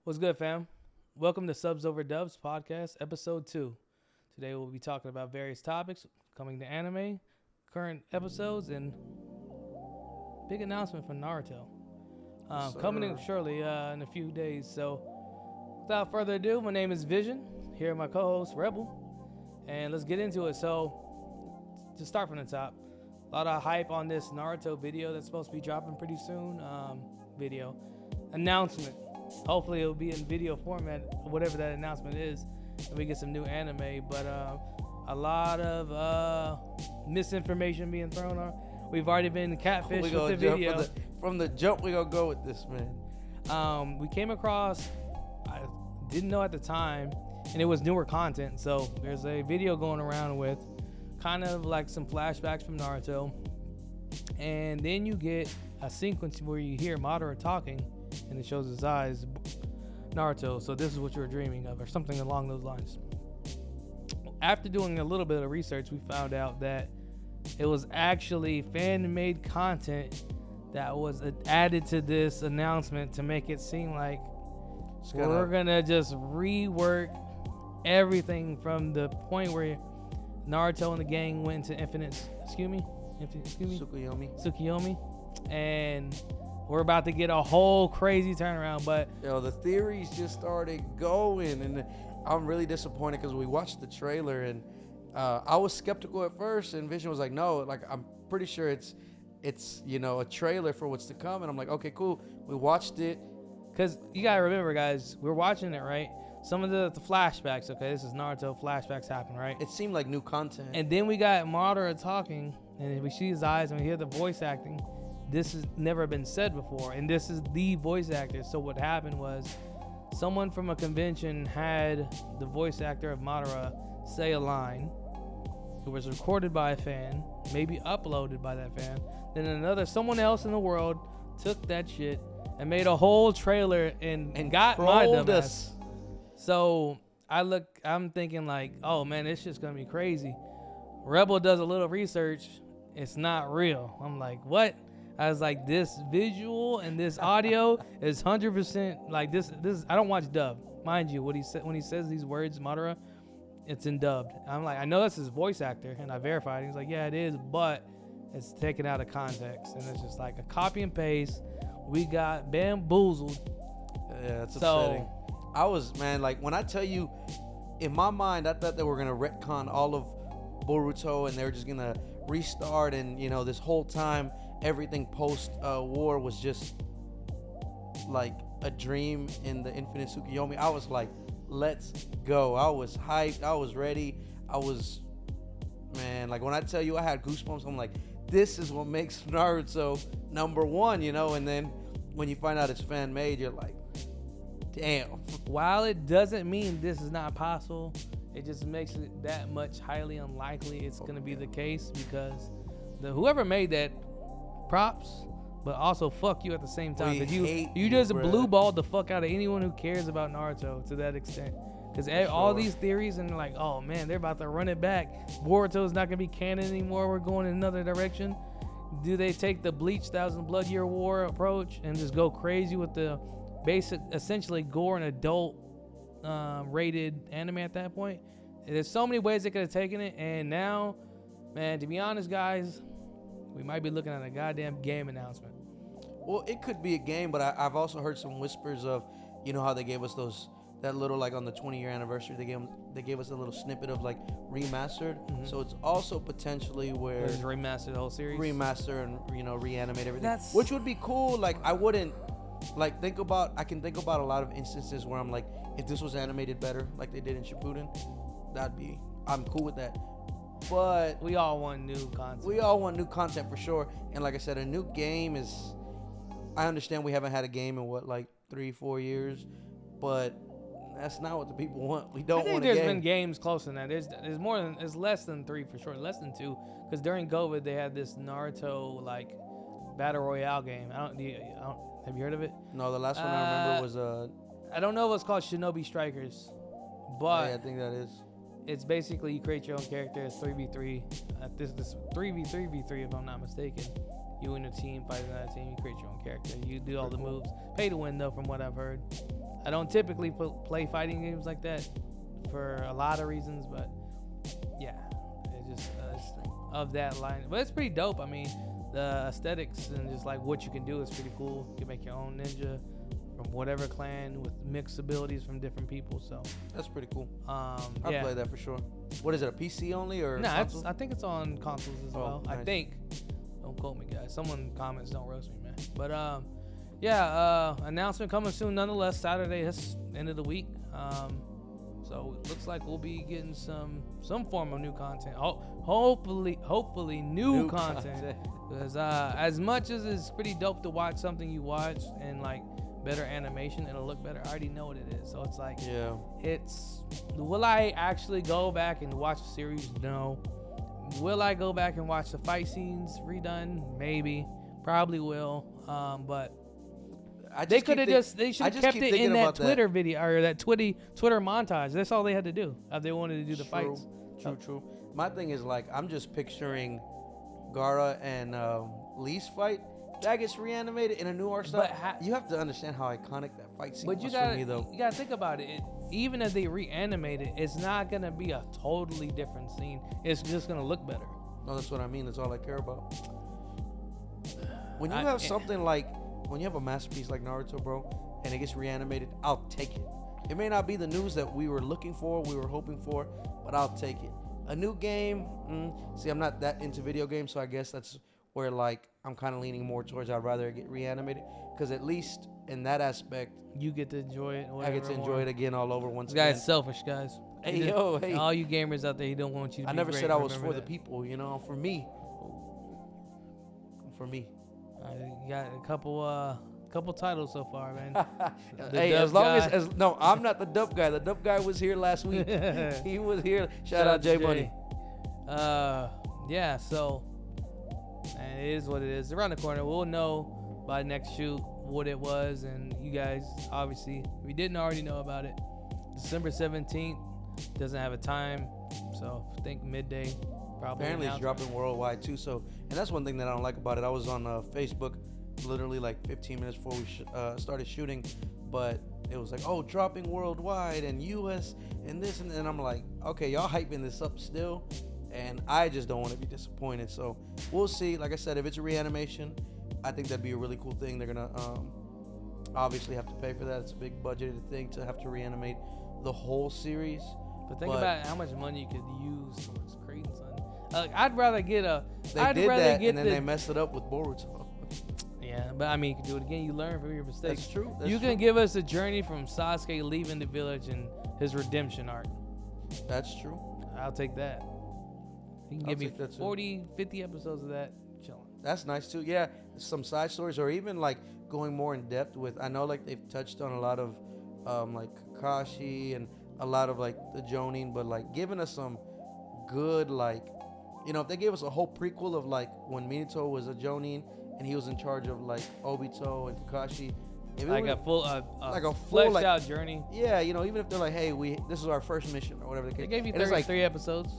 What's good, fam? Welcome to Subs Over Dubs podcast, episode 2. Today we'll be talking about various topics coming to anime, current episodes, and big announcement from Naruto. Coming in shortly in a few days. So, without further ado, my name is Vision. Here are my co-host Rebel, and let's get into it. So, to start from the top, a lot of hype on this Naruto video that's supposed to be dropping pretty soon. Video announcement. Hopefully it'll be in video format, whatever that announcement is, and we get some new anime. But a lot of misinformation being thrown on. We've already been catfished with the video. From the jump, we gonna go with this, man. We came across, I didn't know at the time, and it was newer content. So there's a video going around with kind of like some flashbacks from Naruto, and then you get a sequence where you hear Madara talking, and it shows his eyes, Naruto, so this is what you're dreaming of, or something along those lines. After doing a little bit of research, we found out that it was actually fan-made content that was added to this announcement to make it seem like we're gonna just rework everything from the point where Naruto and the gang went to Tsukuyomi, and we're about to get a whole crazy turnaround. But the theories just started going, and I'm really disappointed because we watched the trailer, and I was skeptical at first, and Vision was like, no, like I'm pretty sure it's a trailer for what's to come, and I'm like, okay, cool. We watched it. Because you gotta remember, guys, we're watching it, right? Some of the flashbacks, okay, this is Naruto, flashbacks happen, right? It seemed like new content. And then we got Madara talking, and we see his eyes, and we hear the voice acting. This has never been said before, and this is the voice actor. So what happened was someone from a convention had the voice actor of Madara say a line. It was recorded by a fan, maybe uploaded by that fan. Then someone else in the world took that shit and made a whole trailer and got my dumbass. So I'm thinking like, oh man, this shit's gonna be crazy. Rebel does a little research. It's not real. I'm like, what? I was like, this visual and this audio is 100% like this. I don't watch dub, mind you. What he said when he says these words, Madara, it's in dubbed. I'm like, I know that's his voice actor, and I verified. He's like, yeah, it is, but it's taken out of context, and it's just like a copy and paste. We got bamboozled. Yeah, it's upsetting. I was, man, like when I tell you, in my mind, I thought they were gonna retcon all of Boruto, and they were just gonna restart, and this whole time everything post war was just like a dream in the Infinite Tsukuyomi. I was like, let's go. I was hyped. I was ready. Man, like when I tell you I had goosebumps, I'm like, this is what makes Naruto number one, and then when you find out it's fan made, you're like, damn. While it doesn't mean this is not possible, it just makes it that much highly unlikely it's going to be the case, because whoever made that, props, but also fuck you at the same time, because you just blue balled the fuck out of anyone who cares about Naruto to that extent. Because all these theories, and they're like, oh man, they're about to run it back. Boruto's not gonna be canon anymore. We're going in another direction. Do they take the Bleach Thousand Blood Year War approach and just go crazy with the basic, essentially gore and adult rated anime at that point? There's so many ways they could have taken it, and now, man, to be honest, guys, we might be looking at a goddamn game announcement. Well, it could be a game, but I've also heard some whispers of, how they gave us that little, like on the 20-year anniversary, they gave us a little snippet of like remastered. Mm-hmm. So it's also potentially where just remaster the whole series, remaster and reanimate everything, which would be cool. Like I wouldn't I can think about a lot of instances where I'm like, if this was animated better, like they did in Shippuden, I'm cool with that. But we all want new content. We all want new content for sure. And like I said, a new game is, I understand we haven't had a game in 3-4 years, but that's not what the people want. We don't want a game. I think there's been games closer than that. There's less than 3 for sure, less than 2. Because during COVID they had this Naruto battle royale game. Have you heard of it? No, the last one I remember was I don't know if it's called Shinobi Strikers, but yeah, I think that is. It's basically you create your own character. It's 3v3. This 3v3v3 if I'm not mistaken. You and your team fight another team. You create your own character. You do all the moves. Pay to win though, from what I've heard. I don't typically play fighting games like that for a lot of reasons, but yeah, it's just of that line. But it's pretty dope. I mean, the aesthetics and just like what you can do is pretty cool. You can make your own ninja from whatever clan with mixed abilities from different people. So that's pretty cool. I'll play that for sure. What is it? A PC only or? Nah, I think it's on consoles as well. Nice. I think. Don't quote me, guys. Someone comments, don't roast me, man. But announcement coming soon. Nonetheless, Saturday. That's end of the week. So it looks like we'll be getting some form of new content. Hopefully new content. Because as much as it's pretty dope to watch something you watch and like better animation, it'll look better. I already know what it is. So it's like, will I actually go back and watch the series? No. Will I go back and watch the fight scenes redone? Maybe. Probably will. But they should have kept it in that Twitter video or that Twitter montage. That's all they had to do if they wanted to do the fights. True. My thing is like I'm just picturing Gaara and Lee's fight. That gets reanimated in a new art style. You have to understand how iconic that fight scene was for me, though. You gotta think about it. Even if they reanimate it, it's not gonna be a totally different scene. It's just gonna look better. No, that's what I mean. That's all I care about. When you have something like, when you have a masterpiece like Naruto, bro, and it gets reanimated, I'll take it. It may not be the news that we were looking for, we were hoping for, but I'll take it. A new game, see, I'm not that into video games, so I guess that's where like I'm kind of leaning more towards I'd rather get reanimated, because at least in that aspect you get to enjoy it. I get to enjoy it again all over once again. This guy's selfish, guys. Hey, all you gamers out there, he don't want you to be I never great. said I was for the people, you know, for me. You got a couple titles so far, man. Hey, as long as no, I'm not the dub guy. The dub guy was here last week. He was here. Shout out J Money. So and it is what it is. Around the corner, we'll know by next shoot what it was, and you guys obviously, if you didn't already know about it, December 17th doesn't have a time, so I think midday. Probably apparently it's dropping worldwide too. So, and that's one thing that I don't like about it. I was on Facebook literally like 15 minutes before we started shooting, but it was like, oh, dropping worldwide and US and this, and I'm like, okay, y'all hyping this up still, and I just don't want to be disappointed. So we'll see. Like I said, if it's a reanimation, I think that'd be a really cool thing. They're gonna obviously have to pay for that. It's a big budgeted thing to have to reanimate the whole series. But think about how much money you could use towards creating something. I'd rather get a. They did that, and then they messed it up with Boruto. Yeah, but I mean, you can do it again. You learn from your mistakes. That's true. You can give us a journey from Sasuke leaving the village and his redemption arc. That's true. I'll take that. You can give me 40, 50 episodes of that. Chilling. That's nice too. Yeah, some side stories, or even like going more in depth with. I know like they've touched on a lot of like Kakashi and a lot of like the Jonin, but like giving us some good like. You know, if they gave us a whole prequel of like when Minato was a Jonin and he was in charge of like Obito and Kakashi, like a full fleshed like, out journey. Yeah, you know, even if they're like, hey, this is our first mission or whatever the case. They gave you 3 episodes.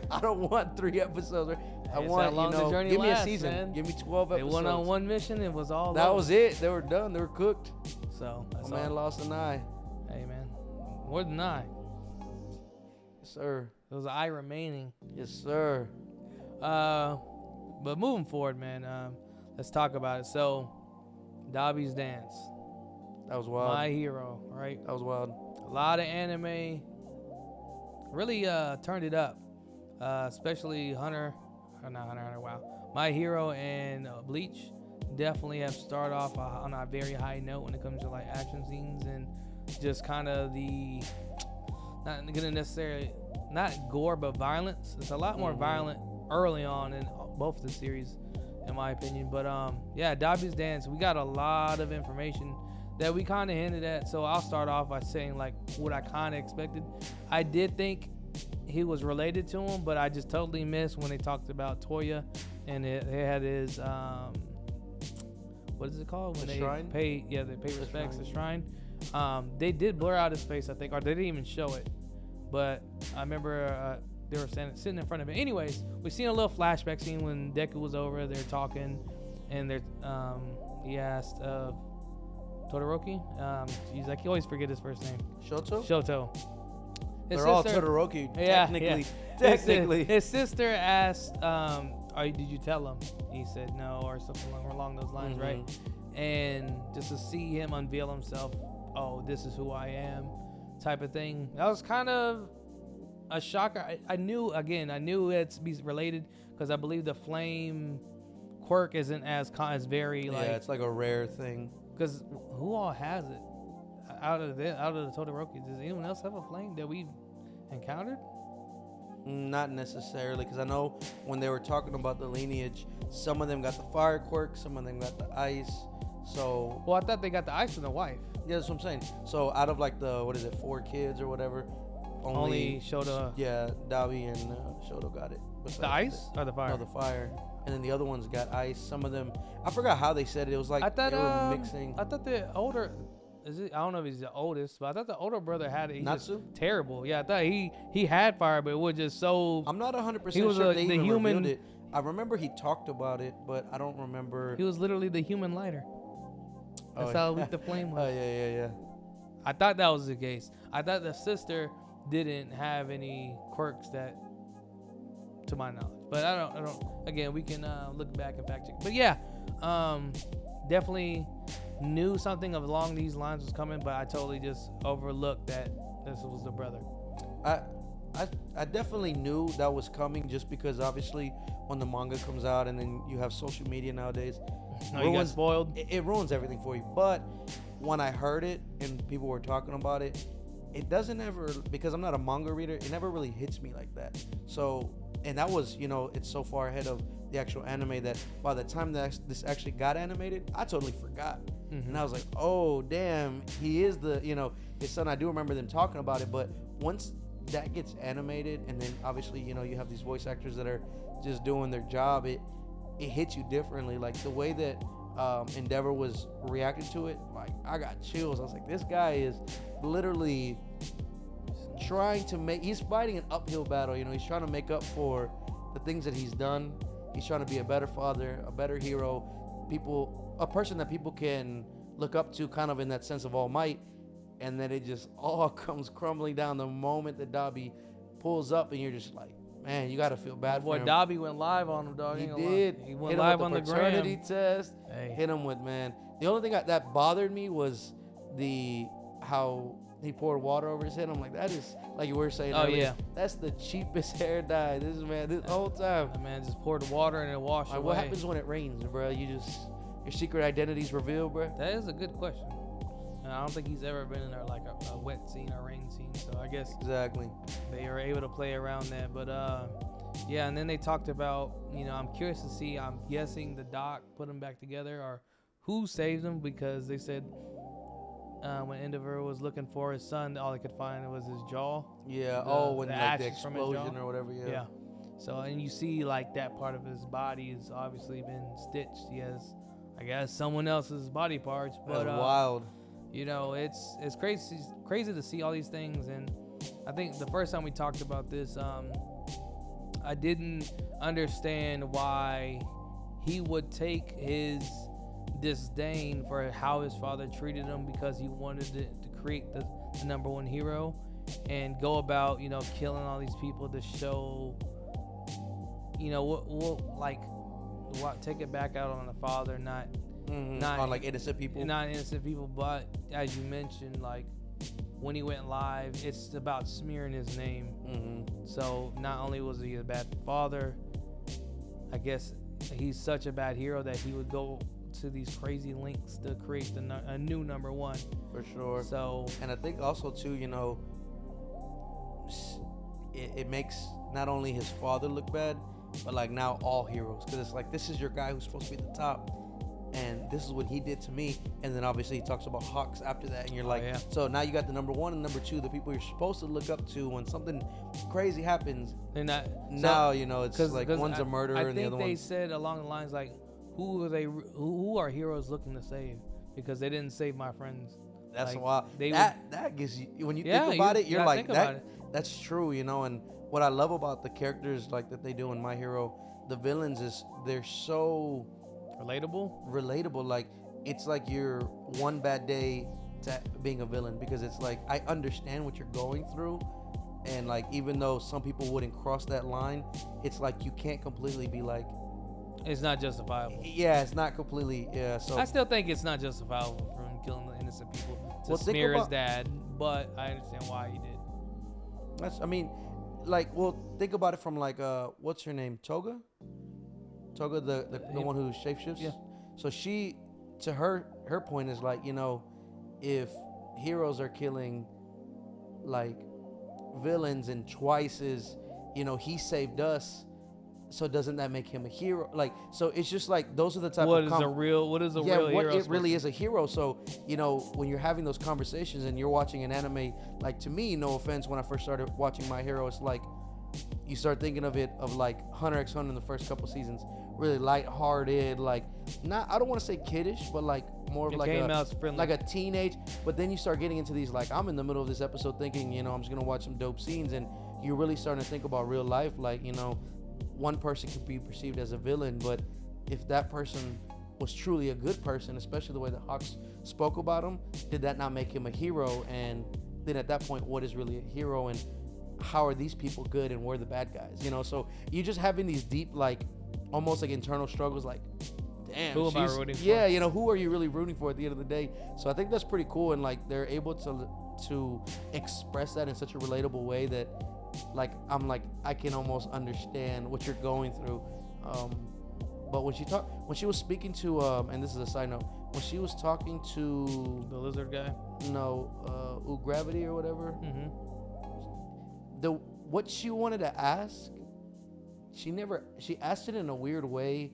I don't want 3 episodes. I want, give me a season. Man. Give me 12 episodes. They went on one mission. It was all. That was it. They were done. They were cooked. So my man lost an eye. Hey man, more than an eye. Yes, sir. There was an eye remaining. Yes, sir. But moving forward, man, let's talk about it. So, Dabi's Dance. That was wild. My Hero, right? That was wild. A lot of anime. Really turned it up. Especially Hunter. Wow. My Hero and Bleach definitely have started off on a very high note when it comes to like action scenes and just kind of the not gonna necessarily not gore but violence. It's a lot more violent early on in both of the series, in my opinion. But Dabi's Dance, we got a lot of information that we kind of hinted at. So I'll start off by saying like what I kind of expected. I did think he was related to him, but I just totally missed when they talked about Toya and it had his what is it called when they shrine? Pay respects to the shrine. They did blur out his face, I think, or they didn't even show it. But I remember they were sitting in front of it. Anyways, we seen a little flashback scene when Deku was over. They're talking, and he asked Todoroki. He's like, he always forget his first name. Shoto. They're all Todoroki. Technically. Technically. His sister asked, did you tell him? He said no, or something along those lines, right? And just to see him unveil himself, oh, this is who I am, type of thing. That was kind of a shocker. I knew it's be related because I believe the flame quirk isn't as very like. Yeah, it's like a rare thing. Because who all has it out of the Todoroki? Does anyone else have a flame that we've encountered? Not necessarily, because I know when they were talking about the lineage, some of them got the fire quirk, some of them got the ice. So. Well, I thought they got the ice from the wife. Yeah, that's what I'm saying. So out of like the 4 kids or whatever, only Shoto. Yeah, Dabi and Shoto got it. The ice or the fire? No, the fire. And then the other ones got ice. Some of them, I forgot how they said it. It was like they were mixing. I thought the older, I don't know if he's the oldest, but I thought the older brother had it. Natsu? Terrible. Yeah, I thought he had fire, but it was just so. I'm not 100% sure they even revealed it. I remember he talked about it, but I don't remember. He was literally the human lighter. That's how weak the flame was. Oh, yeah. I thought that was the case. I thought the sister didn't have any quirks that, to my knowledge. But I don't. Again, we can look back and fact check. But yeah, definitely knew something along these lines was coming, but I totally just overlooked that this was the brother. I definitely knew that was coming just because obviously when the manga comes out and then you have social media nowadays, you got spoiled. It ruins everything for you. But when I heard it and people were talking about it, it doesn't ever, because I'm not a manga reader, it never really hits me like that. So, and that was, it's so far ahead of the actual anime that by the time that this actually got animated, I totally forgot. And I was like, oh, damn, he is his son. I do remember them talking about it, but once that gets animated and then obviously, you have these voice actors that are just doing their job, it hits you differently. Like the way that Endeavor was reacting to it, like I got chills. I was like, this guy is literally trying to he's fighting an uphill battle. He's trying to make up for the things that he's done. He's trying to be a better father, a better hero, a person that people can look up to, kind of in that sense of all might. And then it just all comes crumbling down the moment that Dabi pulls up, and you're just like, man, you got to feel bad for him. Boy, Dabi went live on him, dog. He did. He went live on the paternity gram. test. Hey. Hit him with, man. The only thing that bothered me was how he poured water over his head. I'm like, that is, like you were saying earlier, that's the cheapest hair dye. This whole time. That man just poured water and it washed away. What happens when it rains, bro? Your secret identity's revealed, bro? That is a good question. I don't think he's ever been in a wet scene or rain scene, so I guess exactly they were able to play around that. But yeah, and then they talked about, I'm curious to see. I'm guessing the doc put them back together, or who saves them, because they said when Endeavor was looking for his son, all they could find was his jaw. Yeah. When the explosion or whatever. Yeah. So, and you see like that part of his body has obviously been stitched. He has, I guess, someone else's body parts. But that's wild. It's crazy to see all these things. And I think the first time we talked about this, I didn't understand why he would take his disdain for how his father treated him, because he wanted to create the number one hero, and go about killing all these people to show what take it back out on the father, not on like innocent people. Not innocent people, but as you mentioned, like when he went live, it's about smearing his name. So not only was he a bad father, I guess he's such a bad hero that he would go to these crazy lengths to create a new number one. For sure. So, and I think also too, it makes not only his father look bad, but like now all heroes, because it's like, this is your guy who's supposed to be at the top, and this is what he did to me. And then obviously he talks about Hawks after that, and you're like, so now you got the number one and number two, the people you're supposed to look up to when something crazy happens. They're not now. It's like one's a murderer and the other one. I think they said along the lines like, who are heroes looking to save? Because they didn't save my friends. That's wild. That gives you, when you think about it, you're like, that's true, and what I love about the characters like that they do in My Hero, the villains, is they're so Relatable. Like it's like you're one bad day to being a villain, because it's like I understand what you're going through, and like even though some people wouldn't cross that line, it's like you can't completely be like, it's not justifiable. yeah, it's not completely, yeah. So I still think it's not justifiable for him killing the innocent people to smear his dad, but I understand why he did. I mean, like, well, think about it from like what's her name, Toga, the one who shapeshifts. Yeah. So she, to her point is like, you know, if heroes are killing like villains and Twice is, you know, he saved us, so doesn't that make him a hero? Like, so it's just like those are the type what of is a real what hero it really is a hero. So, you know, when you're having those conversations and you're watching an anime, like to me, no offense, when I first started watching My Hero, it's like you start thinking of it of like Hunter x Hunter in the first couple seasons, really lighthearted, like not, I don't want to say kiddish, but like more of like a teenage. But then you start getting into these, like I'm in the middle of this episode thinking, you know, I'm just gonna watch some dope scenes, and you're really starting to think about real life, like, you know, one person could be perceived as a villain, but if that person was truly a good person, especially the way that Hawks spoke about him, did that not make him a hero? And then at that point, what is really a hero, and how are these people good and we're the bad guys? You know, so you just having these deep, like almost like internal struggles, like, damn, who am I rooting for? Yeah, you know, who are you really rooting for at the end of the day? So I think that's pretty cool, and like they're able to express that in such a relatable way that, like, I'm like, I can almost understand what you're going through. But when she was speaking to, and this is a side note, when she was talking to the lizard guy, Gravity or whatever, what she wanted to ask, she asked it in a weird way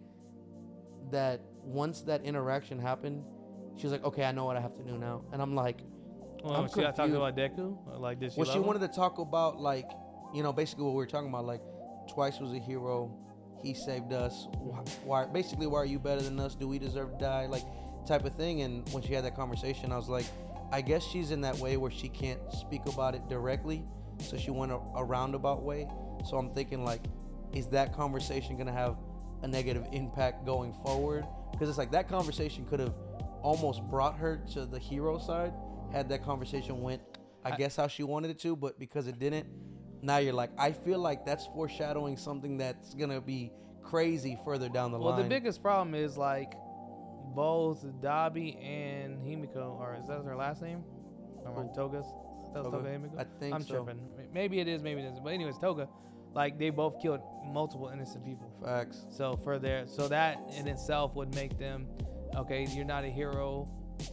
that once that interaction happened, she was like, okay, I know what I have to do now. And I'm like, well, she got talking about Deku? Or like, did she she wanted to talk about, like, you know, basically what we were talking about, like, Twice was a hero, he saved us, why are you better than us, do we deserve to die, like, type of thing. And when she had that conversation, I was like, I guess she's in that way where she can't speak about it directly, so she went a roundabout way. So I'm thinking, like, is that conversation gonna have a negative impact going forward? Because it's like that conversation could have almost brought her to the hero side had that conversation went, I guess, how she wanted it to, but because it didn't, now you're like, I feel like that's foreshadowing something that's gonna be crazy further down the line. Well, the biggest problem is, like, both Dabi and Himiko, or is that her last name? Or Toga's? That was Toga Himiko? I think I'm so. tripping. Maybe it is, maybe it isn't. But anyways, Toga, like, they both killed multiple innocent people. Facts. So that in itself would make them, okay, you're not a hero,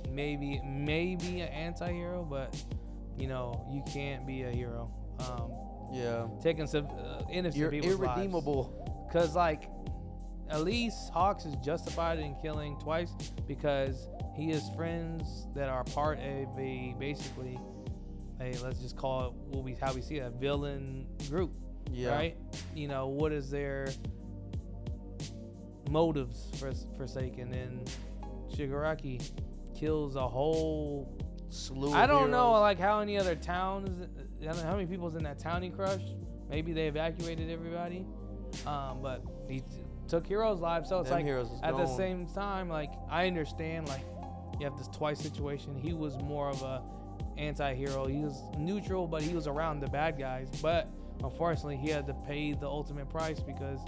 maybe an anti-hero, but, you know, you can't be a hero. Yeah. Taking some innocent people's lives. You're irredeemable. Because, like, at least Hawks is justified in killing Twice because he has friends that are part of basically let's just call it how we see it, a villain group. Yeah. Right? You know, what is their motives for sake? And then Shigaraki kills a whole slew. I don't know, like, how many other towns, I don't know how many people's in that town he crushed. Maybe they evacuated everybody. But he took heroes' lives. So it's like, at the same time, like, I understand, like, you have this Twice situation. He was more of a anti-hero. He was neutral, but he was around the bad guys. But unfortunately, he had to pay the ultimate price because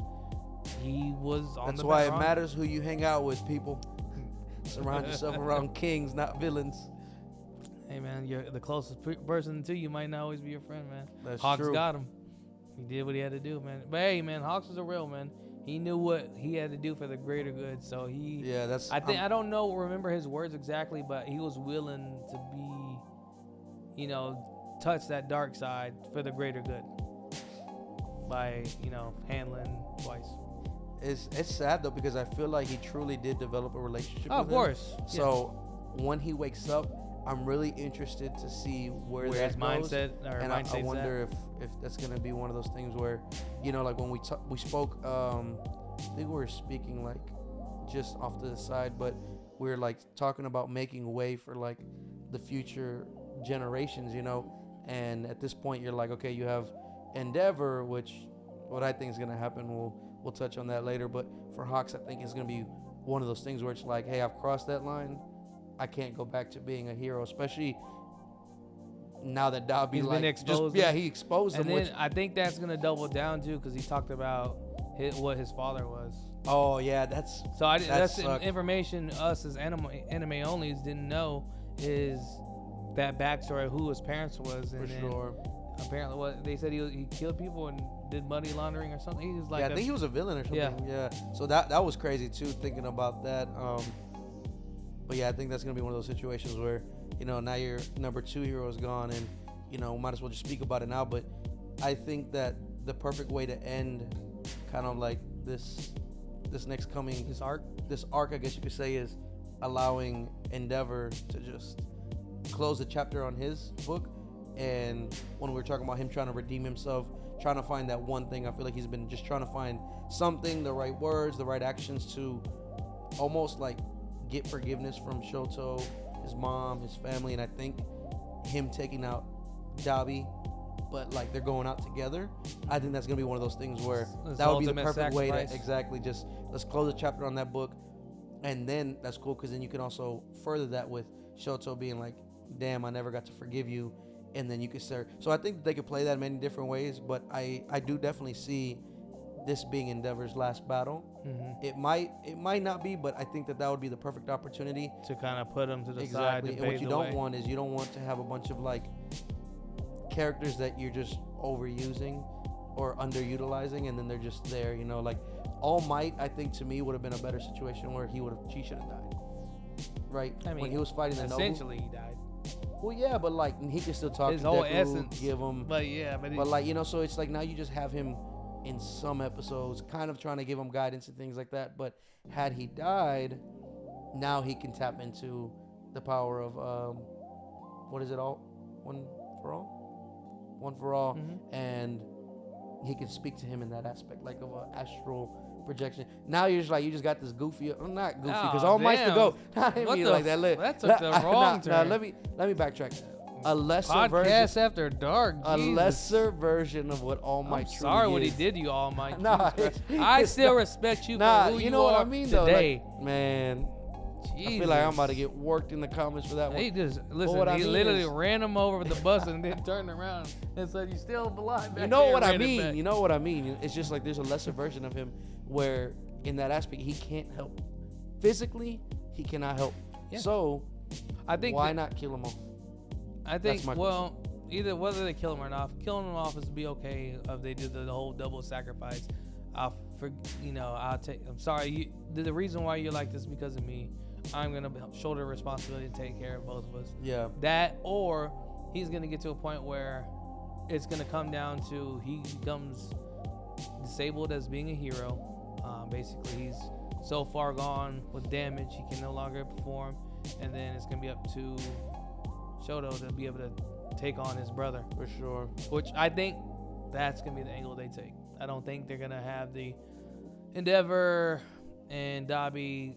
he was on That's the why it matters who you hang out with, people. Surround yourself around kings, not villains. Hey, man, you're the closest person to you might not always be your friend, man. That's Hawks true. got him. He did what he had to do, man. But hey, man, Hawks is a real man. He knew what he had to do for the greater good. So he. Yeah, that's. I don't remember his words exactly, but he was willing to be, you know, touch that dark side for the greater good by, you know, handling Twice. It's sad though, because I feel like he truly did develop a relationship with him. Of course. So when he wakes up, I'm really interested to see where that his goes. mindset or and I wonder if that's gonna be one of those things where, you know, like when we spoke, I think we were speaking like just off to the side, but we were like talking about making way for like the future generations, you know. And at this point, you're like, okay, you have Endeavor, which what I think is gonna happen, we'll touch on that later. But for Hawks, I think it's gonna be one of those things where it's like, hey, I've crossed that line. I can't go back to being a hero, especially now that Dobby He's like been exposed. he exposed and him. then I think that's gonna double down too, because he talked about what his father was. Oh yeah, that's that's information us as anime onlys didn't know, is that backstory of who his parents was. And for sure. Apparently, what they said, he killed people and did money laundering or something. He was like, I think he was a villain or something. Yeah. So that was crazy too, thinking about that. But yeah, I think that's gonna be one of those situations where, you know, now your number 2 hero is gone, and you know, might as well just speak about it now. But I think that the perfect way to end kind of like this arc, I guess you could say, is allowing Endeavor to just close the chapter on his book. And when we were talking about him trying to redeem himself, trying to find that one thing, I feel like he's been just trying to find something, the right words, the right actions to almost like get forgiveness from Shoto, his mom, his family. And I think him taking out Dabi, but like they're going out together, I think that's gonna be one of those things where that would be the perfect way to exactly just let's close the chapter on that book. And then that's cool, because then you can also further that with Shoto being like, damn, I never got to forgive you. And then you could start. So I think they could play that in many different ways, but I do definitely see this being Endeavor's last battle. Mm-hmm. It might not be, but I think that would be the perfect opportunity to kind of put him to the exactly. side. And what you don't want is, you don't want to have a bunch of like characters that you're just overusing or underutilizing, and then they're just there, you know. Like All Might, I think to me would have been a better situation where she should have died, right? I mean, when he was fighting the essentially Nobu. He died. Well, yeah, but like he can still talk his to whole Deku, essence, give him. But yeah, but like, you know, so it's like now you just have him in some episodes, kind of trying to give him guidance and things like that. But had he died, now he can tap into the power of what is it all? One for all, mm-hmm. and he can speak to him in that aspect, like of an astral projection. Now you're just like, you just got this goofy, not goofy, because All Might's the GOAT. I didn't mean like that. That took the wrong turn. Let me backtrack. A lesser Podcast version. After Dark. A Jesus. lesser version of what All Might truly sorry is. what he did to you, All Might. Nah, I still respect you for who you know are what I mean though. today. Like, man, Jesus. I feel like I'm about to get worked in the comments for that one. He just literally ran him over with the bus and then turned around and said, "You still alive?" You know what I mean? You know what I mean? It's just like there's a lesser version of him where, in that aspect, he can't help. Physically, he cannot help. Yeah. So, I think why not kill him off? I think, well, either whether they kill him or not, killing him off is be okay if they do the whole double sacrifice. I'm sorry. The reason why you're like this is because of me. I'm going to shoulder responsibility to take care of both of us. Yeah. That, or he's going to get to a point where it's going to come down to he becomes disabled as being a hero. Basically, he's so far gone with damage, he can no longer perform. And then it's going to be up to Shoto to be able to take on his brother. For sure. Which I think that's going to be the angle they take. I don't think they're going to have the Endeavor and Dabi,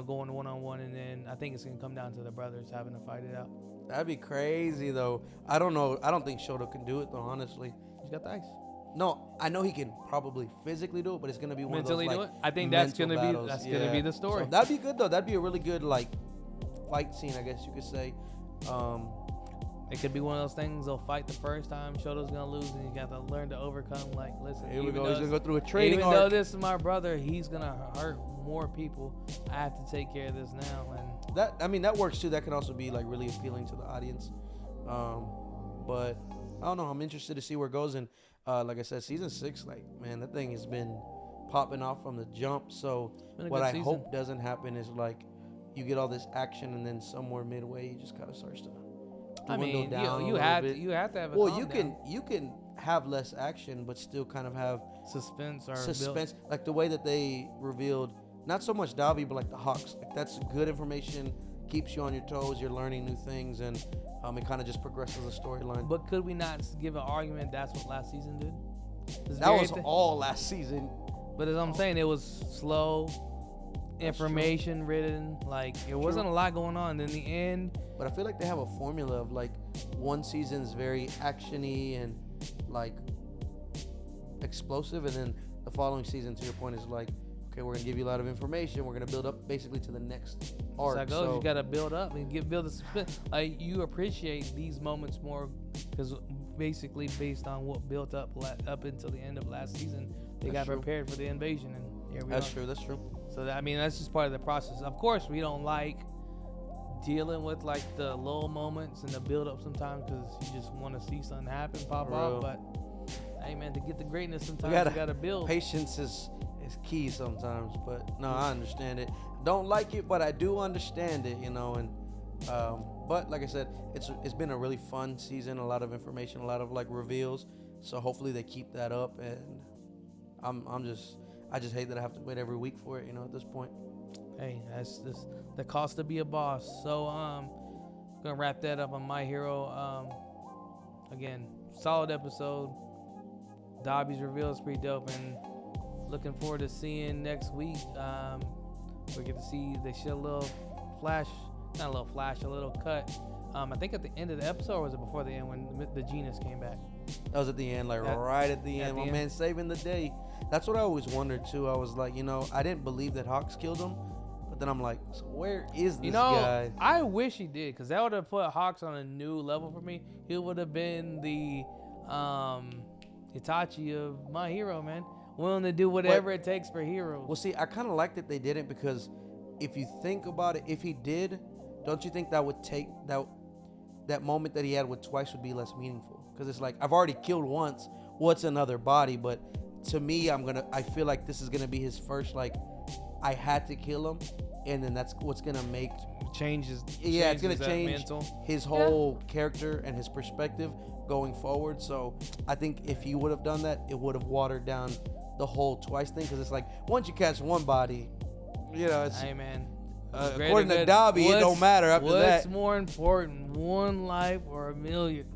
going one-on-one, and then I think it's going to come down to the brothers having to fight it out. That'd be crazy, though. I don't know. I don't think Shoto can do it, though, honestly. He's got the ice. No, I know he can probably physically do it, but it's going to be one mentally of those, like, do it? I think that's going to be the story. So that'd be good, though. That'd be a really good, like, fight scene, I guess you could say. It could be one of those things. They'll fight the first time. Shoto's gonna lose, and you got to learn to overcome. Like, listen, here we go. He's gonna go through a training arc. Even though this is my brother, he's gonna hurt more people. I have to take care of this now. And that works too. That can also be like really appealing to the audience. But I don't know. I'm interested to see where it goes. And like I said, season 6, like, man, that thing has been popping off from the jump. So what I hope doesn't happen is like you get all this action, and then somewhere midway, you just kind of starts to. I mean, you have to have a well, you can have less action, but still kind of have suspense. Like the way that they revealed, not so much Dabi, but like the Hawks. Like, that's good information, keeps you on your toes. You're learning new things, and it kind of just progresses the storyline. But could we not give an argument that's what last season did? That was all last season. But as I'm saying, it was slow, information ridden. Like, it wasn't a lot going on. In the end. But I feel like they have a formula of like one season's very actiony and like explosive, and then the following season, to your point, is like okay, we're gonna give you a lot of information. We're gonna build up basically to the next arc. Like, oh, you gotta build up and build the suspense. Like, you appreciate these moments more because basically based on what built up until the end of last season, they got prepared for the invasion, and here we are. That's true. So I mean, that's just part of the process. Of course, we don't like dealing with like the low moments and the build up sometimes because you just want to see something happen, pop off. But hey, man, to get the greatness, sometimes you gotta build. Patience is key sometimes, but no, I understand it. Don't like it, but I do understand it, you know. And but like I said, it's been a really fun season. A lot of information, a lot of like reveals. So hopefully they keep that up. And I just hate that I have to wait every week for it, you know, at this point. Hey, that's just the cost to be a boss. So gonna wrap that up on My Hero. Again, solid episode. Dobby's reveal is pretty dope, and looking forward to seeing next week. We get to see they show a little flash, not a little flash, a little cut. I think at the end of the episode, or was it before the end when the Genius came back? That was at the end, like right at the end. My man saving the day. That's what I always wondered too. I was like, you know, I didn't believe that Hawks killed him, but then I'm like, so where is this guy? I wish he did, because that would have put Hawks on a new level for me. He would have been the Itachi of My Hero, man. Willing to do whatever it takes for heroes. Well, see, I kind of like that they didn't, because if you think about it, if he did, don't you think that would take that moment that he had with Twice would be less meaningful? Because it's like, I've already killed once. What's another body? But to me, I feel like this is gonna be his first, like, I had to kill him, and then that's what's gonna make changes. Yeah, it's gonna change his whole character and his perspective going forward. So I think if he would have done that, it would have watered down the whole Twice thing, because it's like, once you catch one body, you know, it's, hey man, according to Dobby, it don't matter after that. What's more important, one life or a million?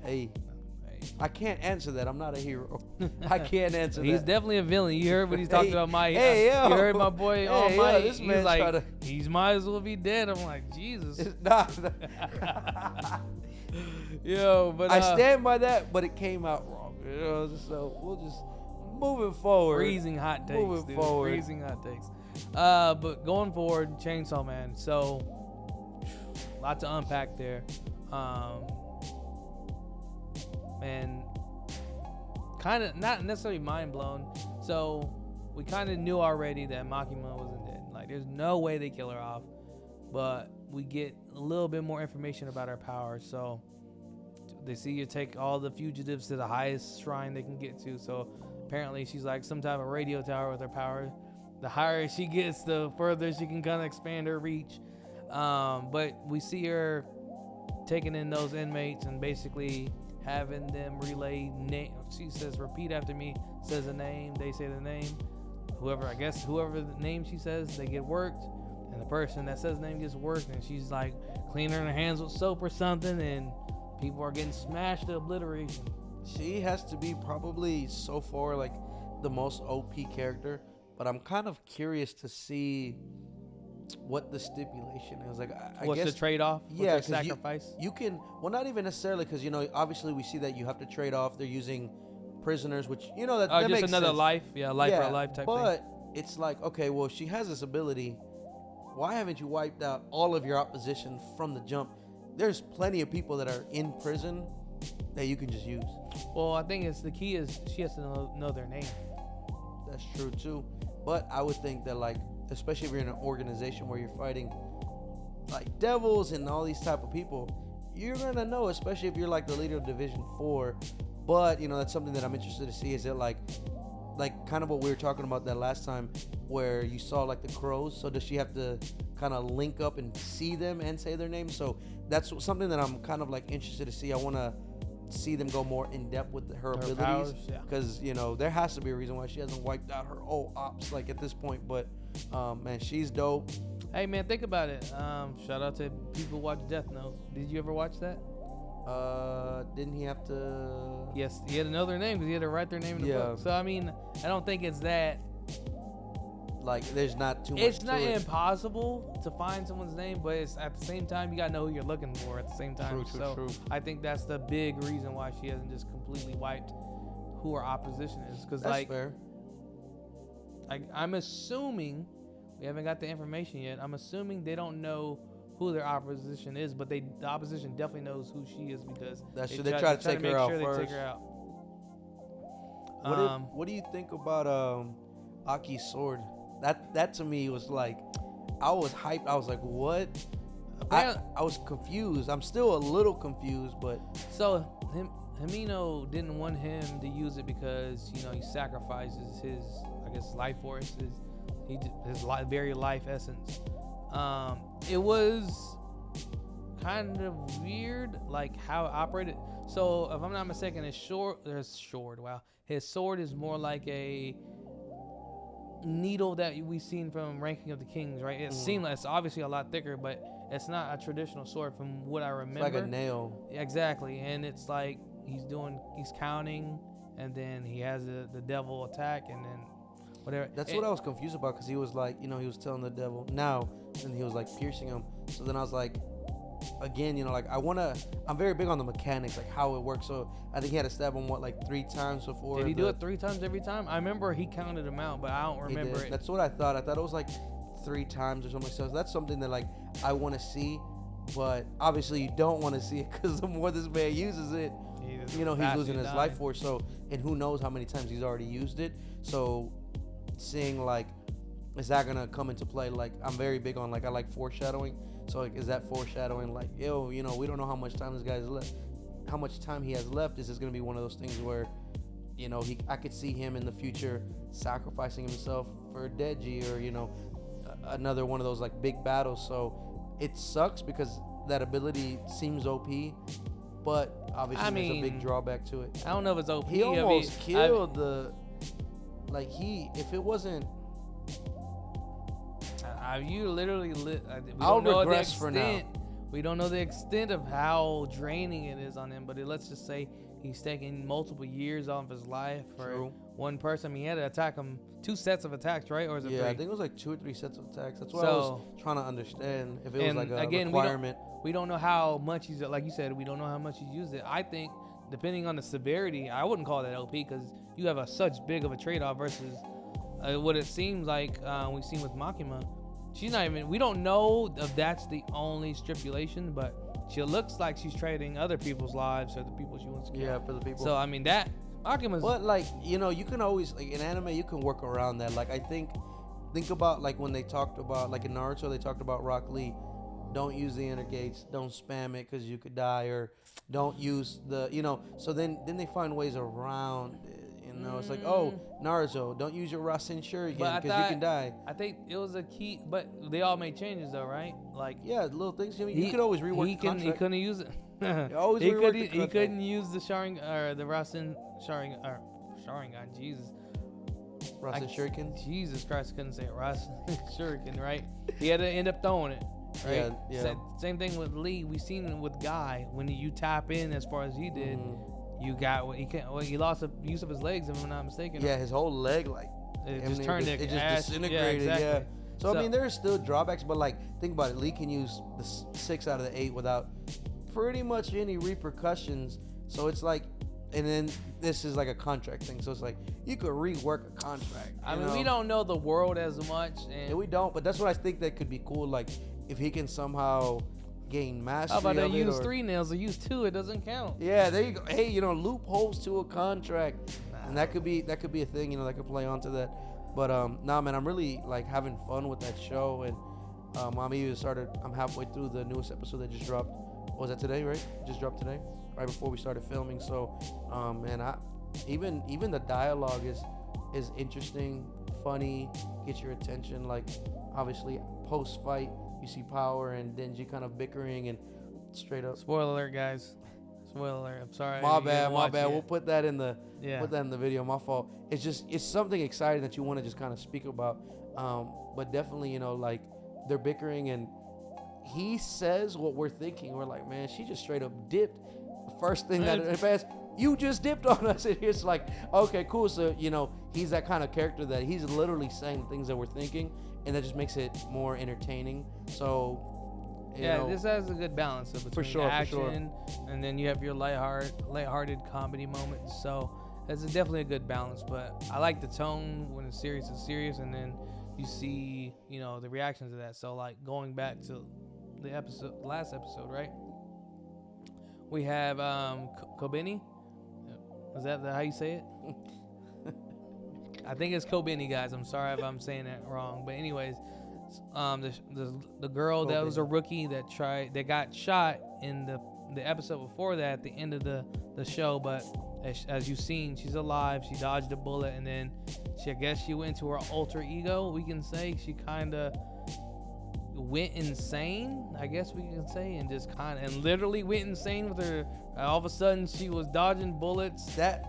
Hey, I can't answer that. I'm not a hero. I can't answer that. He's definitely a villain. You heard what he's talking about. You heard my boy Almighty. He's like, he might as well be dead. I'm like, Jesus. Nah. Yo, but I stand by that, but it came out wrong. You know, so we'll just moving forward. Freezing hot takes, dude. Freezing hot takes. But going forward, Chainsaw Man. So, a lot to unpack there. And kind of not necessarily mind blown. So we kind of knew already that Makima wasn't dead. Like, there's no way they kill her off. But we get a little bit more information about her powers. So they see you take all the fugitives to the highest shrine they can get to. So apparently she's like some type of radio tower with her power. The higher she gets, the further she can kind of expand her reach. But we see her taking in those inmates and basically having them relay name. She says, repeat after me, says a name, they say the name. Whoever the name she says, they get worked. And the person that says the name gets worked, and she's like cleaning her hands with soap or something, and people are getting smashed to obliteration. She has to be probably so far like the most OP character, but I'm kind of curious to see what the stipulation is. Like, I what's guess the trade-off? Yeah, the sacrifice. You can, well, not even necessarily, because, you know, obviously we see that you have to trade off. They're using prisoners, which, you know, that just makes another sense. life. Yeah, life for a life type thing. But it's like, okay, well, if she has this ability, why haven't you wiped out all of your opposition from the jump? There's plenty of people that are in prison that you can just use. Well, I think the key is she has to know their name. That's true too. But I would think that, like, especially if you're in an organization where you're fighting like devils and all these type of people, you're gonna know, especially if you're like the leader of Division 4. But, you know, that's something that I'm interested to see. Is it like kind of what we were talking about that last time, where you saw like the crows? So does she have to kind of link up and see them and say their name? So that's something that I'm kind of like interested to see. I want to see them go more in depth with her abilities, because you know, there has to be a reason why she hasn't wiped out her old ops like at this point. But man, she's dope. Hey man, think about it. Shout out to people who watch Death Note. Did you ever watch that? Didn't he have to? Yes, he had to know their name because he had to write their name in the book. So I mean, I don't think it's that. Like, there's not too much. It's not impossible to find someone's name, but it's at the same time you gotta know who you're looking for at the same time. True. I think that's the big reason why she hasn't just completely wiped who her opposition is. Because that's fair. I'm assuming, we haven't got the information yet. I'm assuming they don't know who their opposition is, but the opposition definitely knows who she is because they try to take her out first. They take her out. What do you think about Aki's sword? That to me was like, I was hyped. I was like, what? I was confused. I'm still a little confused, but so Himeno didn't want him to use it because he sacrifices his, I guess, life force, his very life essence. It was kind of weird, like how it operated. So if I'm not mistaken, his sword. Wow, his sword is more like a needle that we've seen from Ranking of the Kings, right? It seemed like it's obviously a lot thicker, but it's not a traditional sword from what I remember. It's like a nail. Exactly, and it's like he's counting, and then he has the devil attack, and then whatever. That's what I was confused about, because he was like, he was telling the devil now, and he was like piercing him. So then I was like, again, like I'm very big on the mechanics, like how it works. So I think he had to stab him like 3 times before. Did he do it 3 times every time? I remember he counted them out, but I don't remember it. That's what I thought. I thought it was like 3 times or something. So that's something that like I want to see, but obviously you don't want to see it, because the more this man uses it, he's losing his life force. So, and who knows how many times he's already used it. So seeing like, is that gonna come into play? Like, I'm very big on, like, I like foreshadowing. So like, is that foreshadowing like, we don't know how much time this guy's left, how much time he has left. Is this gonna be one of those things where I could see him in the future sacrificing himself for Deji, or another one of those like big battles. So it sucks because that ability seems OP, but obviously there's a big drawback to it. I don't know if it's OP. He almost killed if it wasn't. You literally I'll regress for now. We don't know the extent of how draining it is on him, but let's just say he's taking multiple years off his life for one person. I mean, he had to attack him 2 sets of attacks, right? Or is it 3? I think it was like 2 or 3 sets of attacks. That's what I was trying to understand. If it was like a requirement. We don't know how much he's, like you said, we don't know how much he's used it. I think depending on the severity, I wouldn't call that OP, because you have such big of a trade-off versus what it seems like we've seen with Makima. She's not even, we don't know if that's the only stipulation, but she looks like she's trading other people's lives for the people she wants to kill. Yeah, for the people. So, I mean, that, Makima's... But, like, you can always, like, in anime, you can work around that. Like, I think about, like, when they talked about, like, in Naruto, they talked about Rock Lee. Don't use the inner gates. Don't spam it because you could die, or don't use the, So then they find ways around it. It's like, Naruto, don't use your Rasen Shuriken because you can die. I think it was a key, but they all made changes though, right? Like, yeah, little things. You could always rework the contract. He couldn't use it. He couldn't use the Sharingan or the Rasen Sharingan. Jesus. Rasen Shuriken. Jesus Christ, couldn't say it. Rasen Shuriken, right? He had to end up throwing it. Right? Yeah. Same thing with Lee. We seen it with Guy when you tap in as far as he did. You got what he can't. Well, he lost the use of his legs, if I'm not mistaken. Yeah, his whole leg, like, it just turned it just disintegrated. Yeah, exactly. So I mean, there's still drawbacks, but like, think about it. Lee can use the 6 out of the 8 without pretty much any repercussions. So it's like, and then this is like a contract thing. So it's like you could rework a contract. I mean, we don't know the world as much, and we don't. But that's what I think that could be cool. Like, if he can somehow gain mastery. How about they use 3 nails? They use 2. It doesn't count. Yeah, there you go. Hey, loopholes to a contract, and that could be a thing. That could play onto that. But man, I'm really like having fun with that show, and I'm halfway through the newest episode that just dropped. Was that today? Right? It just dropped today, right before we started filming. So, man, even the dialogue is interesting, funny, gets your attention. Like, obviously, post fight. You see Power and Denji kind of bickering and straight up. Spoiler alert, guys. Spoiler alert. I'm sorry. My bad. We'll put that in the video. My fault. It's something exciting that you want to just kind of speak about. But definitely, like, they're bickering, and he says what we're thinking. We're like, man, she just straight up dipped. The first thing that advanced, you just dipped on us. And it's like, okay, cool. So, he's that kind of character that he's literally saying the things that we're thinking. And that just makes it more entertaining. So, this has a good balance of between action and then you have your lighthearted comedy moments. So it's definitely a good balance. But I like the tone when it's serious, and then you see, the reactions to that. So like going back to the last episode, right? We have Kobeni. Is that how you say it? I think it's Kobeni, guys. I'm sorry if I'm saying that wrong. But anyways, the girl that was a rookie that got shot in the episode before that at the end of the show. But as you've seen, she's alive. She dodged a bullet, and then I guess she went to her alter ego. We can say she kind of went insane, I guess we can say, and just and literally went insane with her. All of a sudden, she was dodging bullets. That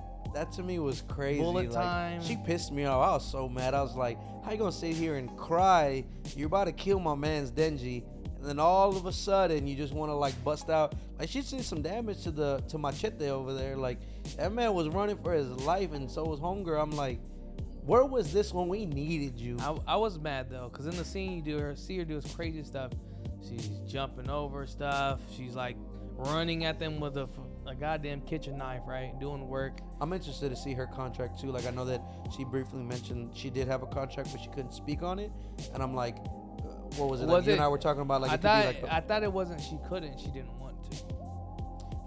to me was crazy. Bullet time. She pissed me off. I was so mad. I was like, how you gonna sit here and cry? You're about to kill my man's Denji, and then all of a sudden you just want to like bust out. Like she did some damage to Machete over there. Like that man was running for his life, and so was Hunger. I'm like, where was this when we needed you? I was mad though, cause in the scene you see her do this crazy stuff. She's jumping over stuff. She's like running at them with a goddamn kitchen knife, right? Doing work. I'm interested to see her contract too. Like I know that she briefly mentioned she did have a contract, but she couldn't speak on it. And I'm like, what was it? Like you and I were talking about. Like I thought it wasn't she couldn't. She didn't want to.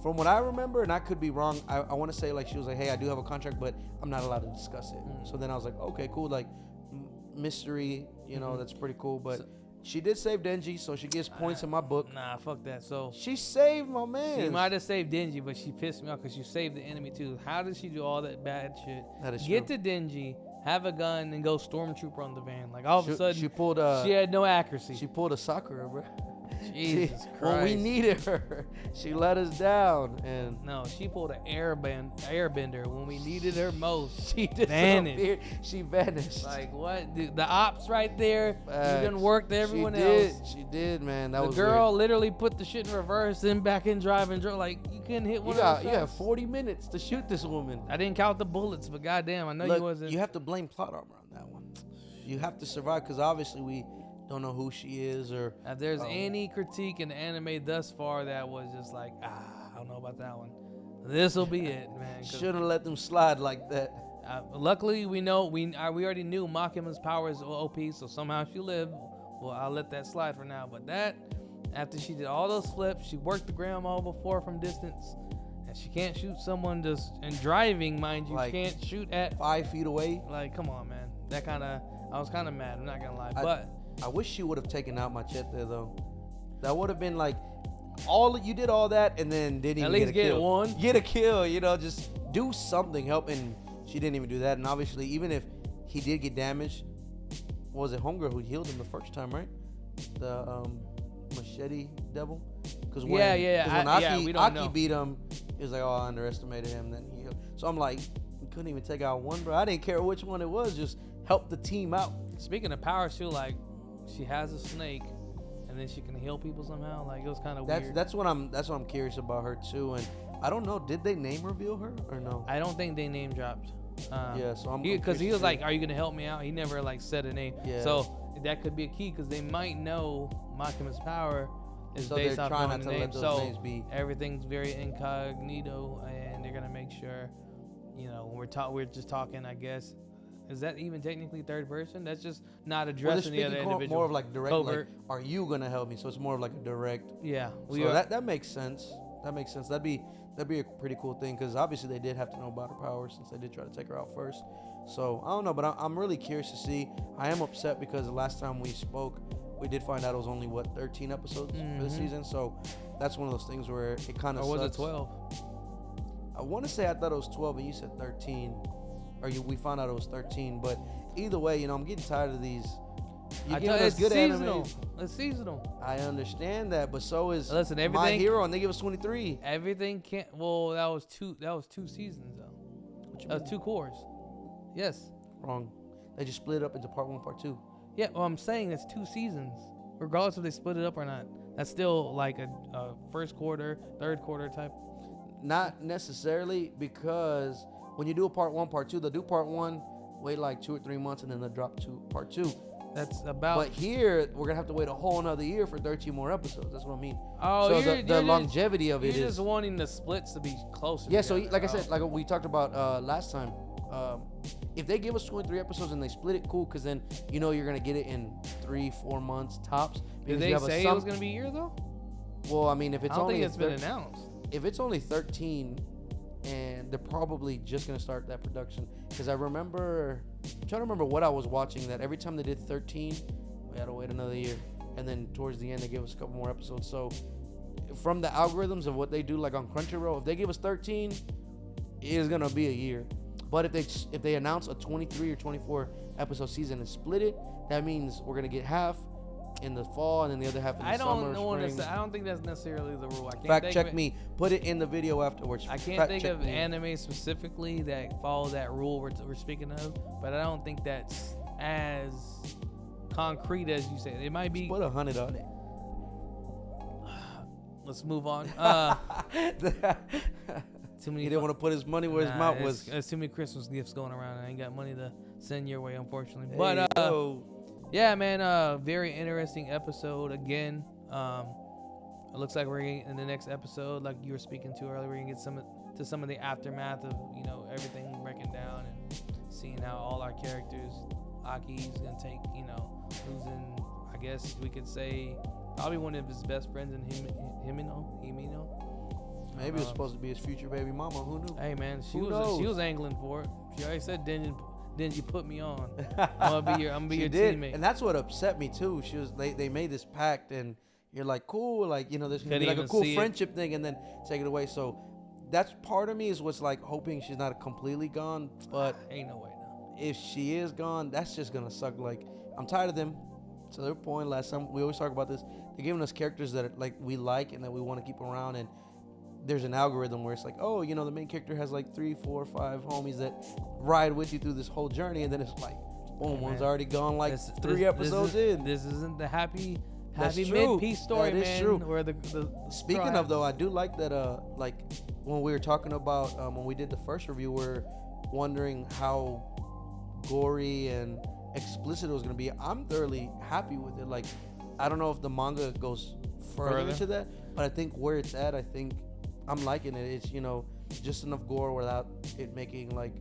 From what I remember, and I could be wrong, I want to say like she was like, hey, I do have a contract, but I'm not allowed to discuss it. So then I was like, okay, cool. Like mystery, that's pretty cool. But she did save Denji, so she gets points in my book. Nah, fuck that. So she saved my man. She might have saved Denji, but she pissed me off because she saved the enemy too. How did she do all that bad shit? That is Get true. to Denji, have a gun, and go stormtrooper on the van. Like all of a sudden, she had no accuracy. She pulled a Sakura, bro. Jesus Christ. When we needed her, she let us down. And no, she pulled an airbender when we needed her most. She just vanished. She vanished. Like what? Dude, the ops right there. You didn't work to everyone else. She did, man. That the was girl weird. Literally put the shit in reverse, then back in drive. Like you couldn't hit one of those. You have 40 minutes to shoot this woman. I didn't count the bullets, but goddamn, I know you wasn't. You have to blame plot armor on that one. You have to survive because obviously we don't know who she is or if there's any critique in the anime thus far that was just like I don't know about that one, this will be it, man. Shouldn't have let them slide like that. Luckily we know we already knew Makima's power is OP, so somehow she lived. Well, I'll let that slide for now, but that after she did all those flips, she worked the grandma before from distance, and she can't shoot someone just and driving, mind you, like, can't shoot at 5 feet away. Like, come on, man. I was kind of mad, I'm not gonna lie. But I wish she would have taken out Machete though. That would have been like you did all that and then didn't even get a kill. One. Get a kill, just do something, help. And she didn't even do that. And obviously, even if he did get damaged, was it Hunger who healed him the first time, right? The machete devil. Because when Aki beat him, it was like, oh, I underestimated him. Then he healed. So I'm like, we couldn't even take out one, bro. I didn't care which one it was. Just help the team out. Speaking of powers too, like she has a snake, and then she can heal people somehow. Like it was kind of weird. That's what I'm curious about her too. And I don't know, did they name reveal her or no? I don't think they name dropped. So I'm because he was like, "Are you gonna help me out?" He never like said a name. Yeah. So that could be a key because they might know Makima's power is so based off knowing the name. So everything's very incognito, and they're gonna make sure. When we're just talking, I guess. Is that even technically third person? That's just not addressing the other individual. More of like direct. Like, are you gonna help me? So it's more of like a direct. Yeah. That makes sense. That makes sense. That'd be a pretty cool thing because obviously they did have to know about her powers since they did try to take her out first. So I don't know, but I'm really curious to see. I am upset because the last time we spoke, we did find out it was only 13 episodes for the season. So that's one of those things where it kind of. Or was it 12? I want to say I thought it was 12, and you said 13. We found out it was 13, but either way, I'm getting tired of these. You're giving us good anime. It's seasonal. I understand that, but so is everything. My Hero, and they give us 23. Everything can't. Well, that was two seasons though. That was 2 cores. Yes. Wrong. They just split it up into part 1, part 2. Yeah, well, I'm saying it's 2 seasons, regardless if they split it up or not. That's still like a first quarter, third quarter type. Not necessarily, because when you do a part 1, part 2, they'll do part 1, wait like 2 or 3 months, and then they'll drop to part 2. That's about. But here we're gonna have to wait a whole another year for 13 more episodes. That's what I mean. Oh, so you're the longevity of it you're is just wanting the splits to be closer. yeah. So together. like I said, like we talked about last time, if they give us 23 episodes and they split it, cool. Because then you know you're gonna get it in 3-4 months tops. Did they say it was gonna be a year though? Well, I mean, if it's I don't only think it's been announced. if it's only 13, and they're probably just gonna start that production. Because I'm trying to remember what I was watching. That every time they did 13, we had to wait another year, and then towards the end they gave us a couple more episodes. So from the algorithms of what they do, like on Crunchyroll, if they give us 13, it is gonna be a year. But if they announce a 23 or 24 episode season and split it, that means we're gonna get half in the fall and then the other half in the summer. I don't think that's necessarily the rule. I can't Fact check me. Put it in the video afterwards. I can't think of anime specifically that follow that rule we're speaking of, but I don't think that's as concrete as you said. It might be. Put 100 on it. Let's move on. Too many. He didn't want to put his money where his mouth was. There's too many Christmas gifts going around. I ain't got money to send your way, unfortunately. But yeah, man, very interesting episode again. It looks like we're getting in the next episode, like you were speaking to earlier, we're gonna get some of the aftermath of everything breaking down and seeing how all our characters. Aki's gonna take losing, I guess we could say, probably one of his best friends in Himino. Maybe it was supposed to be his future baby mama. Who knew? Hey man, she was angling for it. She already said, "Didn't you put me on? I'm gonna be your teammate." And that's what upset me too. They made this pact, and you're like, cool, like there's gonna be like a cool friendship thing, and then take it away. So that's part of me is what's like hoping she's not completely gone, but ain't no way. If she is gone, that's just gonna suck. Like, I'm tired of them. To their point, last time we always talk about this, they're giving us characters that we like and that we want to keep around, and there's an algorithm where it's like, oh, the main character has like 3, 4, 5 homies that ride with you through this whole journey, and then it's like, boom, one's already gone like 3 episodes in. This isn't the happy mid-piece story, man. That is true. Where Speaking of though, I do like that. Like when we were talking about when we did the first review, we're wondering how gory and explicit it was gonna be. I'm thoroughly happy with it. Like, I don't know if the manga goes further into that, but I think where it's at, I think I'm liking it. It's just enough gore without it making like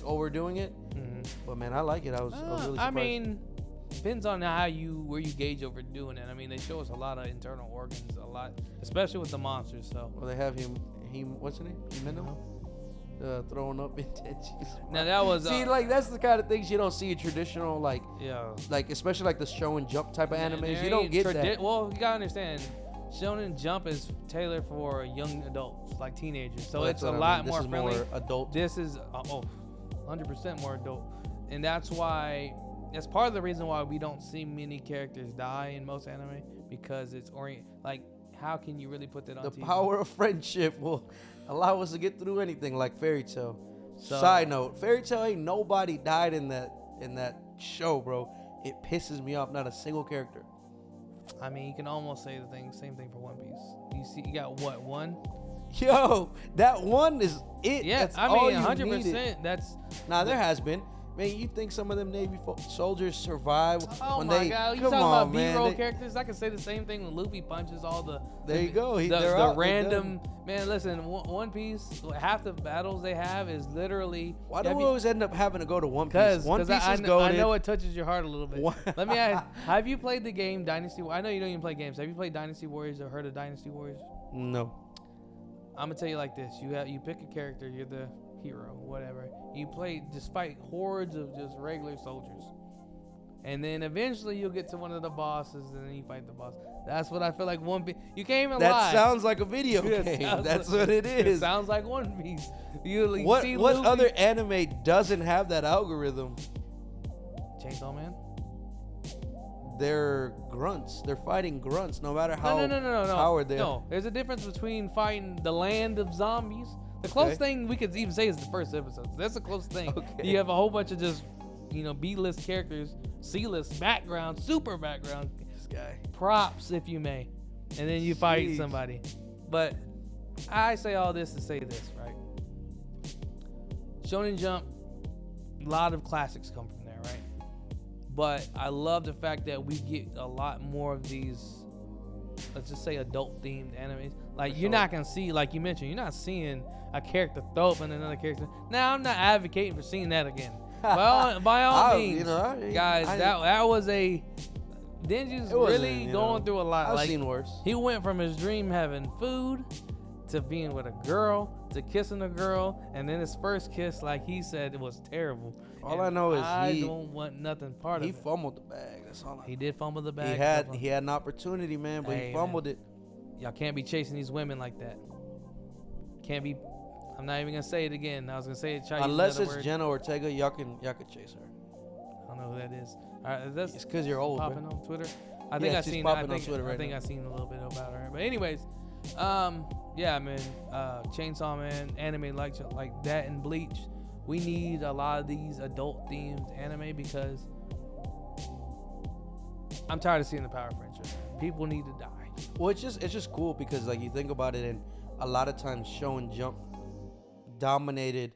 overdoing it. Mm-hmm. But man, I like it. I was really surprised. I mean, depends on where you gauge overdoing it. I mean, they show us a lot of internal organs, especially with the monsters. So well, they have him. What's his name? Himeno? Throwing up intentions. Now that was that's the kind of things you don't see in traditional like especially like the show and jump type of animes. You don't get that. Well, you gotta understand, Shonen Jump is tailored for young adults, like teenagers. So it's a lot more friendly. More adult. This is 100% more adult, and that's why. That's part of the reason why we don't see many characters die in most anime, because it's like, how can you really put that on the TV? Power of friendship will allow us to get through anything, like Fairy Tail. Side note, Fairy Tail ain't nobody died in that show, bro. It pisses me off. Not a single character. I mean, you can almost say the same thing for One Piece. You got what, one? Yo, that one is it. Yeah, that's all you 100%. That's there has been. Man, you think some of them Navy soldiers survive when they? Oh my God! You talking about B-roll characters? I can say the same thing when Luffy punches all the. There you go. The random man. Listen, One Piece. Half the battles they have is literally. Why do we always end up having to go to One Piece? One Piece is goated. I know it touches your heart a little bit. Let me ask: have you played the game Dynasty? I know you don't even play games. Have you played Dynasty Warriors or heard of Dynasty Warriors? No. I'm gonna tell you like this: you pick a character. You're the hero, whatever. You fight hordes of just regular soldiers, and then eventually you'll get to one of the bosses, and then you fight the boss. That's what I feel like One Piece. You can't even lie. That sounds like a video game. That's what it is. It sounds like One Piece. What other anime doesn't have that algorithm? Chainsaw Man. They're grunts. They're fighting grunts, no matter how powered they are. No, there's a difference between fighting the land of zombies. The closest thing we could even say is the first episode. That's the closest thing. Okay. You have a whole bunch of just, B-list characters, C-list background, super background. This guy. Props, if you may. And then you fight somebody. But I say all this to say this, right? Shonen Jump, a lot of classics come from there, right? But I love the fact that we get a lot more of these, let's just say, adult themed animes. Like, you're not gonna see, like you mentioned, you're not seeing a character throw up on another character. Now, I'm not advocating for seeing that again. By all means, guys, that was a Denji's really going through a lot. I've seen worse. He went from his dream having food to being with a girl to kissing a girl, and then his first kiss, like he said, it was terrible. All I know is I don't want nothing part of it. He fumbled the bag. That's all. He did fumble the bag. He had an opportunity, man, but he fumbled it. Y'all can't be chasing these women like that. Can't be. I'm not even gonna say it again. I was gonna say it. Unless it's Jenna Ortega, y'all can chase her. I don't know who that is. All right, that's it's because you're old. Popping on Twitter. I think I've seen. I think I've seen a little bit about her. But anyways, yeah, man. Chainsaw Man anime like that and Bleach. We need a lot of these adult themed anime because I'm tired of seeing the power friendship. People need to die. Well, it's just cool because like you think about it, and a lot of times Show and Jump dominated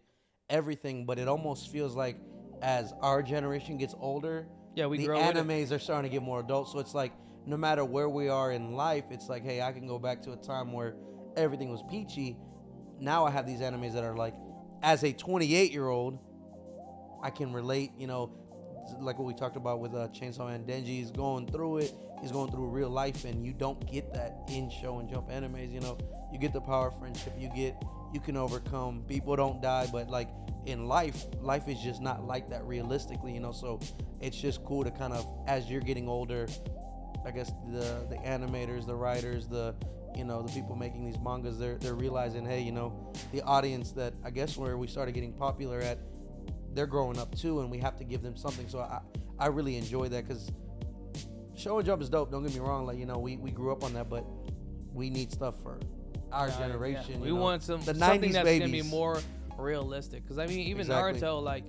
everything, but it almost feels like as our generation gets older, the animes are starting to get more adult. So it's like no matter where we are in life, it's like, hey, I can go back to a time where everything was peachy. Now I have these animes that are like, as a 28-year-old, I can relate, like what we talked about with Chainsaw Man. Denji is going through it. He's going through real life, and you don't get that in Show and Jump animes. You get the power friendship. You can overcome. People don't die, but like in life is just not like that realistically, So it's just cool to kind of, as you're getting older, I guess the animators, the writers, the people making these mangas, they're realizing, hey, the audience that I guess where we started getting popular at, they're growing up too, and we have to give them something. So I really enjoy that because Show and Jump is dope. Don't get me wrong, like we grew up on that, but we need stuff for our generation. We want something that's babies. Gonna be more realistic. Because I mean, even Naruto, like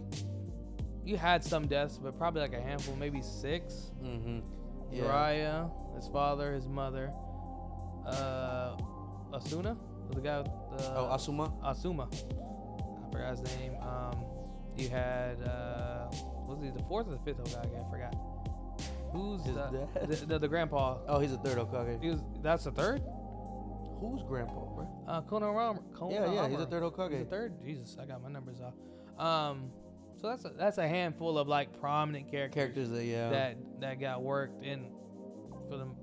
you had some deaths, but probably like a handful, maybe 6. Mm-hmm. Yeah. Jiraiya, his father, his mother. Asuna, the guy with the Asuma. I forgot his name. You had was he the 4th or the 5th Hokage? I forgot. Who's his dad? The grandpa? Oh, he's the 3rd Hokage. That's the 3rd. Who's grandpa, bro? Konohamaru. Yeah, he's the 3rd Hokage. He's the 3rd. Jesus, I got my numbers off. So that's a handful of like prominent characters that got worked in for them.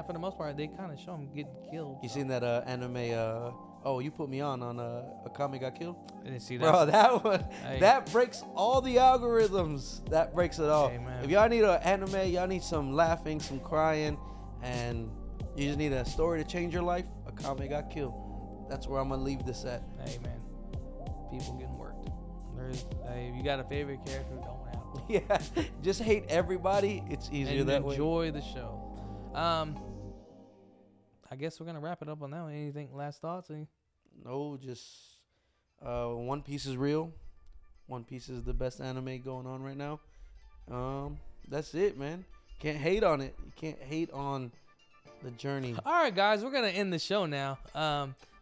For the most part, they kind of show them getting killed. You seen that anime? You put me on Akame Got Killed. I didn't see that. Bro, that one that breaks all the algorithms. That breaks it all. Hey, if y'all need an anime, y'all need some laughing, some crying, and you just need a story to change your life, Akame Got Killed. That's where I'm gonna leave this at. Hey man, people getting worked. If you got a favorite character, don't have one. Yeah, just hate everybody. It's easier and that way. Enjoy the show. I guess we're gonna wrap it up on that one. Anything last thoughts? No, just One Piece is real. One Piece is the best anime going on right now. That's it, man. Can't hate on it. You can't hate on the journey. All right, guys, we're gonna end the show now.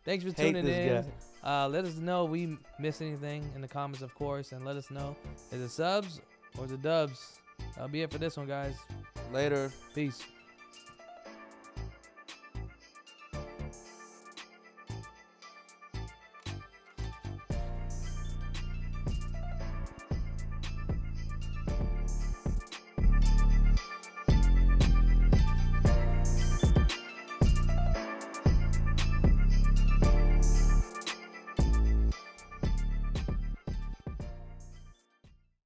Thanks for tuning in. Let us know if we missed anything in the comments, of course, and let us know, is it subs or is it dubs? That'll be it for this one, guys. Later. Peace.